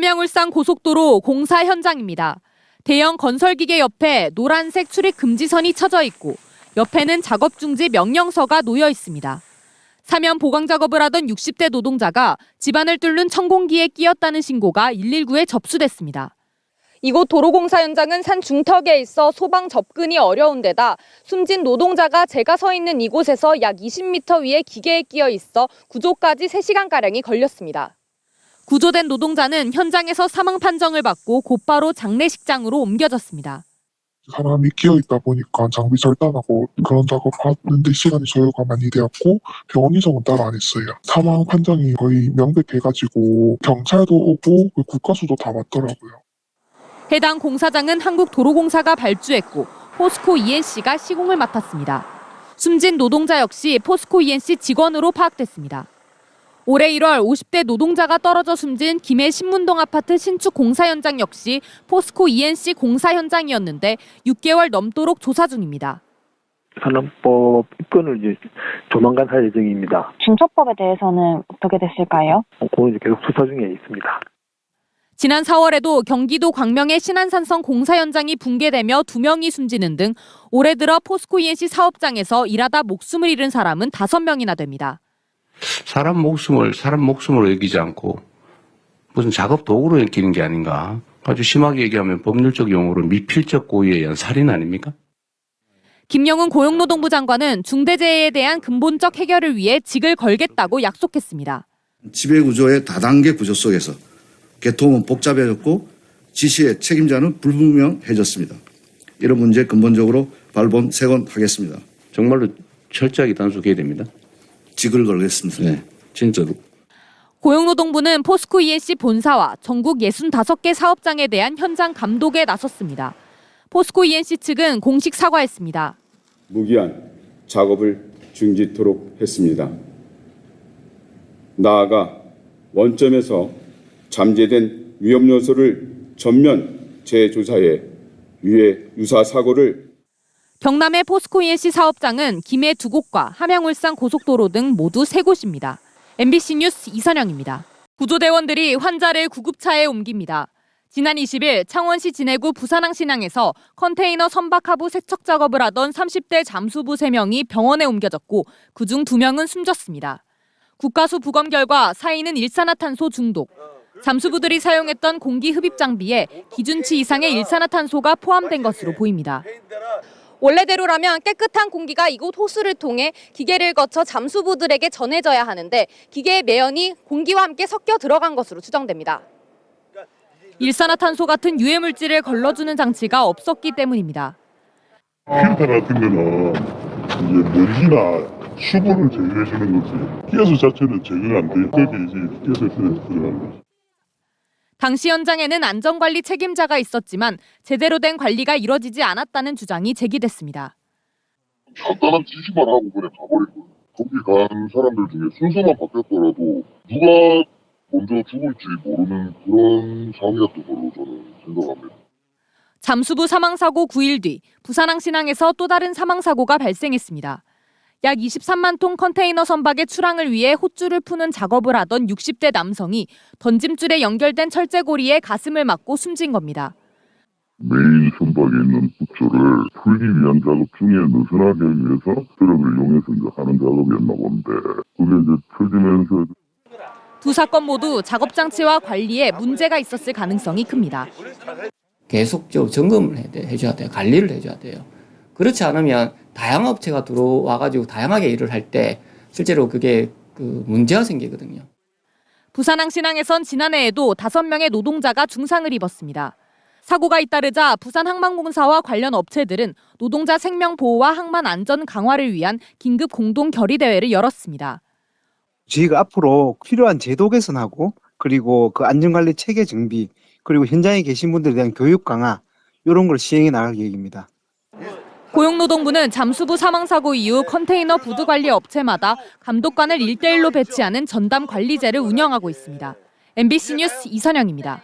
함양-울산 고속도로 공사 현장입니다. 대형 건설기계 옆에 노란색 출입 금지선이 쳐져 있고 옆에는 작업 중지 명령서가 놓여 있습니다. 사면 보강 작업을 하던 60대 노동자가 집안을 뚫는 천공기에 끼었다는 신고가 119에 접수됐습니다. 이곳 도로공사 현장은 산 중턱에 있어 소방 접근이 어려운 데다 숨진 노동자가 제가 서 있는 이곳에서 약 20m 위에 기계에 끼어 있어 구조까지 3시간가량이 걸렸습니다. 구조된 노동자는 현장에서 사망 판정을 받고 곧바로 장례식장으로 옮겨졌습니다. 사람이 끼어있다 보니까 장비 절단하고 그런 작업하는데 시간이 소요가 많이 되었고 병원 이송은 따로 안 했어요. 사망 판정이 거의 명백해가지고 경찰도 오고 국가수도 다 왔더라고요. 해당 공사장은 한국도로공사가 발주했고 포스코 ENC가 시공을 맡았습니다. 숨진 노동자 역시 포스코 ENC 직원으로 파악됐습니다. 올해 1월 50대 노동자가 떨어져 숨진 김해 신문동 아파트 신축 공사 현장 역시 포스코 ENC 공사 현장이었는데 6개월 넘도록 조사 중입니다. 산업법 입건을 이제 조만간 할 예정입니다. 준처법에 대해서는 어떻게 됐을까요? 그건 이제 계속 수사 중에 있습니다. 지난 4월에도 경기도 광명의 신안산성 공사 현장이 붕괴되며 2명이 숨지는 등 올해 들어 포스코 ENC 사업장에서 일하다 목숨을 잃은 사람은 5명이나 됩니다. 사람 목숨으로 여기지 않고 무슨 작업 도구로 여기는 게 아닌가. 아주 심하게 얘기하면 법률적 용어로 미필적 고의에 의한 살인 아닙니까? 김영훈 고용노동부 장관은 중대재해에 대한 근본적 해결을 위해 직을 걸겠다고 약속했습니다. 지배구조의 다단계 구조 속에서 개통은 복잡해졌고 지시의 책임자는 불분명해졌습니다. 이런 문제 근본적으로 발본색원하겠습니다. 정말로 철저하게 단속해야 됩니다. 직을 걸겠습니다. 네, 진짜로. 고용노동부는 포스코 ENC 본사와 전국 65개 사업장에 대한 현장 감독에 나섰습니다. 포스코 ENC 측은 공식 사과했습니다. 무기한 작업을 중지토록 했습니다. 나아가 원점에서 잠재된 위험 요소를 전면 재조사해 위해 유사 사고를 경남의 포스코 ENC 사업장은 김해 2곳과 함양-울산 고속도로 등 모두 3곳입니다. MBC 뉴스 이선영입니다. 구조대원들이 환자를 구급차에 옮깁니다. 지난 20일 창원시 진해구 부산항신항에서 컨테이너 선박하부 세척 작업을 하던 30대 잠수부 3명이 병원에 옮겨졌고 그중 2명은 숨졌습니다. 국가수 부검 결과 사인은 일산화탄소 중독. 잠수부들이 사용했던 공기 흡입 장비에 기준치 이상의 일산화탄소가 포함된 것으로 보입니다. 원래대로라면 깨끗한 공기가 이곳 호수를 통해 기계를 거쳐 잠수부들에게 전해져야 하는데 기계의 매연이 공기와 함께 섞여 들어간 것으로 추정됩니다. 일산화탄소 같은 유해물질을 걸러주는 장치가 없었기 때문입니다. 필터 같은 거는 이제 먼지나 수분을 제거해주는 거지 가스 자체는 제거가 안 돼. 그게 이제 가스에 들어가는 거지. 당시 현장에는 안전관리 책임자가 있었지만 제대로 된 관리가 이뤄지지 않았다는 주장이 제기됐습니다. 간단한 지시만 하고 그냥 가버린 거예요. 거기 간 사람들 중에 순서만 바뀌었더라도 누가 먼저 죽을지 모르는 그런 상황이었던 걸로 저는 생각합니다. 잠수부 사망사고 9일 뒤 부산항신항에서 또 다른 사망사고가 발생했습니다. 약 23만 톤 컨테이너 선박의 출항을 위해 호줄을 푸는 작업을 하던 60대 남성이 던짐줄에 연결된 철제고리에 가슴을 맞고 숨진 겁니다. 메인 선박에 있는 호줄을 풀기 위한 작업 중에 느슨하게 위해서 트럭을 이용해서 이제 하는 작업이었나 본데 그게 이제 펴지면서 두 사건 모두 작업 장치와 관리에 문제가 있었을 가능성이 큽니다. 계속적으로 점검을 해줘야 돼요. 관리를 해줘야 돼요. 그렇지 않으면 다양한 업체가 들어와가지고 다양하게 일을 할 때 실제로 그게 문제가 생기거든요. 부산항신항에선 지난해에도 5명의 노동자가 중상을 입었습니다. 사고가 잇따르자 부산항만공사와 관련 업체들은 노동자 생명 보호와 항만 안전 강화를 위한 긴급 공동 결의대회를 열었습니다. 저희가 앞으로 필요한 제도 개선하고 그리고 그 안전관리 체계 정비 그리고 현장에 계신 분들에 대한 교육 강화 이런 걸 시행해 나갈 계획입니다. 고용노동부는 잠수부 사망사고 이후 컨테이너 부두 관리 업체마다 감독관을 1대1로 배치하는 전담 관리제를 운영하고 있습니다. MBC 뉴스 이선영입니다.